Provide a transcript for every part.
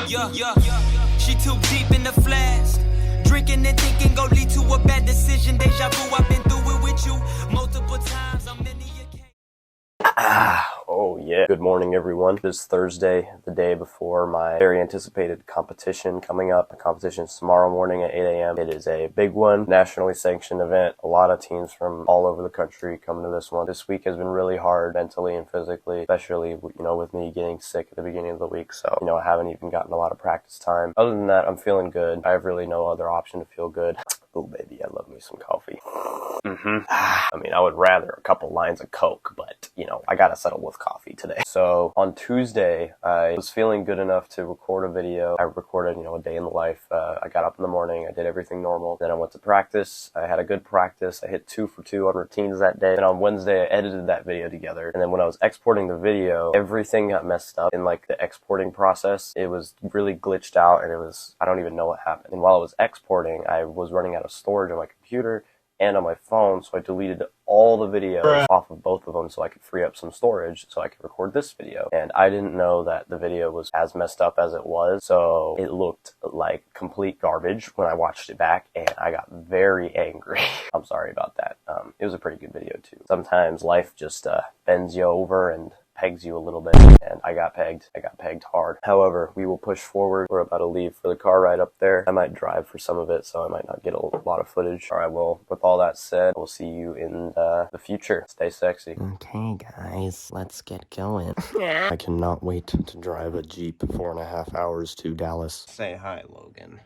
Yeah. She too deep in the flask. Drinking and thinking go lead to a bad decision. Deja vu, I've been through it with you multiple times. I'm in the Oh yeah. Good morning, everyone. It is Thursday, the day before my very anticipated competition coming up. The competition is tomorrow morning at 8 a.m. It is a big one, nationally sanctioned event. A lot of teams from all over the country coming to this one. This week has been really hard mentally and physically, especially, with me getting sick at the beginning of the week. So, I haven't even gotten a lot of practice time. Other than that, I'm feeling good. I have really no other option to feel good. Oh, baby, I love me some coffee. I would rather a couple lines of Coke, but, I gotta settle with coffee today. So, on Tuesday, I was feeling good enough to record a video. I recorded, a day in the life. I got up in the morning, I did everything normal. Then I went to practice. I had a good practice. I hit 2 for 2 on routines that day. And on Wednesday, I edited that video together. And then when I was exporting the video, everything got messed up in, the exporting process. It was really glitched out, and I don't even know what happened. And while I was exporting, I was running out of storage on my computer and on my phone, so I deleted all the videos off of both of them so I could free up some storage so I could record this video. And I didn't know that the video was as messed up as it was, so it looked like complete garbage when I watched it back, and I got very angry. I'm sorry about that. It was a pretty good video too. Sometimes life just bends you over and pegs you a little bit, and I got pegged hard. However, we will push forward. We're about to leave for the car ride up there. I might drive for some of it, so I might not get a lot of footage. Alright, well, with all that said, we'll see you in the future. Stay sexy. Okay, guys, let's get going. I cannot wait to drive a Jeep 4.5 hours to Dallas. Say hi, Logan.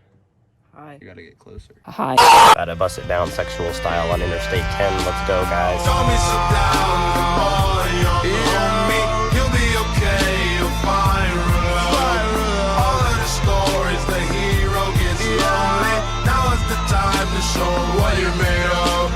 Hi. You gotta get closer. Hi. Gotta bust it down sexual style on Interstate 10. Let's go, guys. You'll be okay, you'll find love. All of the stories, the hero gets lonely. Now is the time to show what you're made of.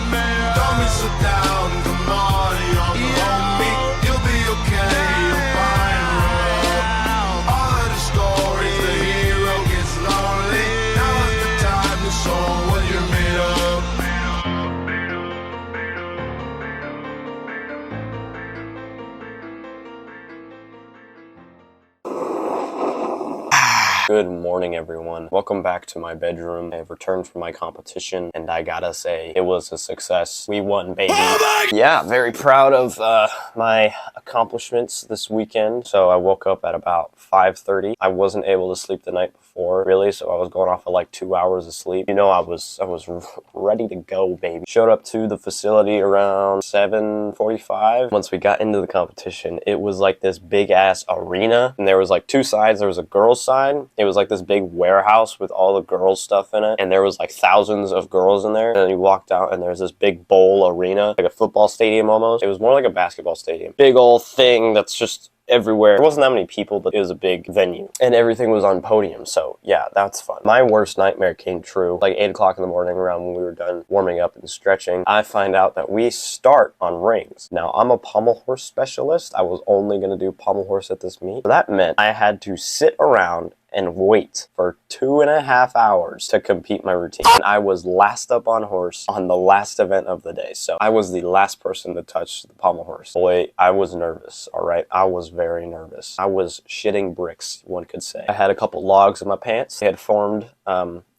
Don't be so down, come on, you're homie. You'll be okay, you'll find love. All of the stories, the hero gets lonely. Now is the time to show what you're made of. Good morning, everyone. Welcome back to my bedroom. I have returned from my competition, and I gotta say, it was a success. We won, baby. Yeah, very proud of my accomplishments this weekend. So I woke up at about 5:30. I wasn't able to sleep the night before, really, so I was going off of 2 hours of sleep. I was ready to go, baby. Showed up to the facility around 7:45. Once we got into the competition, it was like this big-ass arena, and there was 2 sides. There was a girls' side. It was like this big warehouse with all the girls' stuff in it, and there was thousands of girls in there. And then you walked out, and there's this big bowl arena, like a football stadium almost. It was more like a basketball stadium. Big old thing that's just everywhere. There wasn't that many people, but it was a big venue, and everything was on podium. So yeah, that's fun. My worst nightmare came true. 8 o'clock in the morning, around when we were done warming up and stretching, I find out that we start on rings. Now, I'm a pommel horse specialist. I was only going to do pommel horse at this meet. So that meant I had to sit around and wait for 2.5 hours to compete my routine. And I was last up on horse on the last event of the day. So I was the last person to touch the pommel horse. Boy, I was nervous, all right? I was very nervous. I was shitting bricks, one could say. I had a couple logs in my pants. They had formed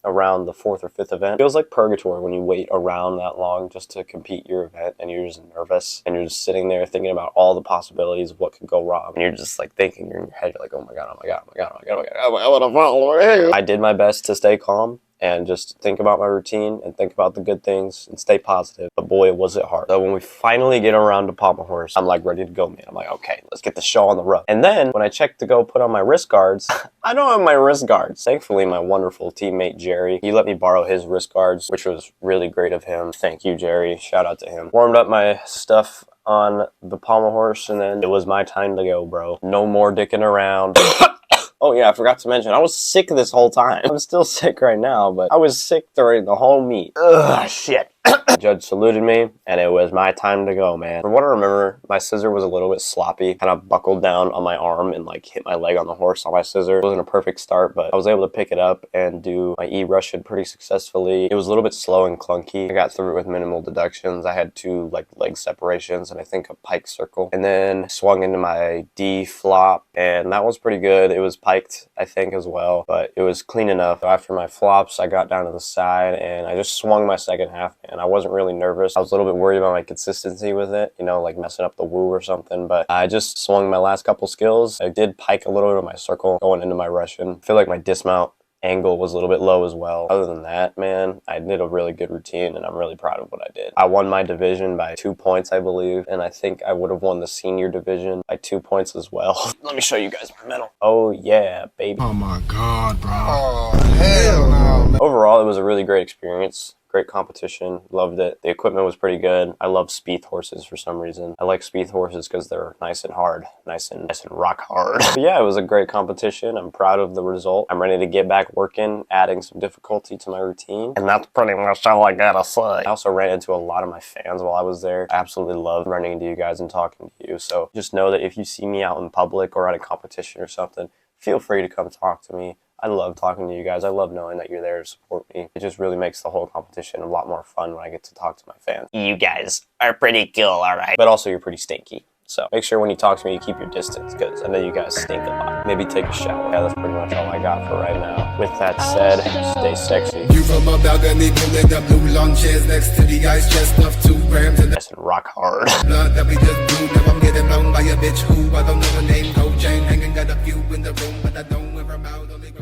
around the 4th or 5th event. It feels like purgatory when you wait around that long just to compete your event, and you're just nervous, and you're just sitting there thinking about all the possibilities of what could go wrong. And you're just thinking, you're in your head, you're like, oh my god, oh my god, oh my god, oh my god, oh my god, oh my god, oh my god. I did my best to stay calm and just think about my routine and think about the good things and stay positive. But boy, was it hard. So when we finally get around to pommel horse, I'm ready to go, man. I'm okay, let's get the show on the road. And then when I checked to go put on my wrist guards, I don't have my wrist guards. Thankfully, my wonderful teammate, Jerry, he let me borrow his wrist guards, which was really great of him. Thank you, Jerry. Shout out to him. Warmed up my stuff on the pommel horse, and then it was my time to go, bro. No more dicking around. Oh yeah, I forgot to mention, I was sick this whole time. I'm still sick right now, but I was sick during the whole meet. Ugh, shit. Judge saluted me, and it was my time to go, man. From what I remember, my scissor was a little bit sloppy, kind of buckled down on my arm and like hit my leg on the horse on my scissor. It wasn't a perfect start, but I was able to pick it up and do my E-Russian pretty successfully. It was a little bit slow and clunky. I got through it with minimal deductions. I had 2 like leg separations and I think a pike circle, and then swung into my D flop, and that was pretty good. It was piked, I think, as well, but it was clean enough. After my flops, I got down to the side and I just swung my second half, and I wasn't really nervous. I was a little bit worried about my consistency with it, you know, like messing up the woo or something, but I just swung my last couple skills. I did pike a little bit of my circle going into my Russian. I feel like my dismount angle was a little bit low as well. Other than that, man, I did a really good routine and I'm really proud of what I did. I won my division by 2 points, I believe, and I think I would have won the senior division by 2 points as well. Let me show you guys my medal. Oh yeah, baby. Oh my God, bro. Oh, hell no, man. Overall, it was a really great experience. Great competition, loved it. The equipment was pretty good. I love Spieth horses for some reason. I like Spieth horses because they're nice and hard, nice and rock hard. But yeah, it was a great competition. I'm proud of the result. I'm ready to get back working, adding some difficulty to my routine. And that's pretty much all I gotta say. I also ran into a lot of my fans while I was there. I absolutely love running into you guys and talking to you. So just know that if you see me out in public or at a competition or something, feel free to come talk to me. I love talking to you guys. I love knowing that you're there to support me. It just really makes the whole competition a lot more fun when I get to talk to my fans. You guys are pretty cool, all right? But also, you're pretty stinky. So make sure when you talk to me, you keep your distance, because I know you guys stink a lot. Maybe take a shower. Yeah, that's pretty much all I got for right now. With that said, stay sexy. You from a balcony pulling up blue lawn chairs next to the ice chest of 2 grams and Nice and rock hard. blood that we just blew. Now I'm getting blown by a bitch who I don't know her name. Gold chain hanging, got a few in the room, but I don't wear them out. Only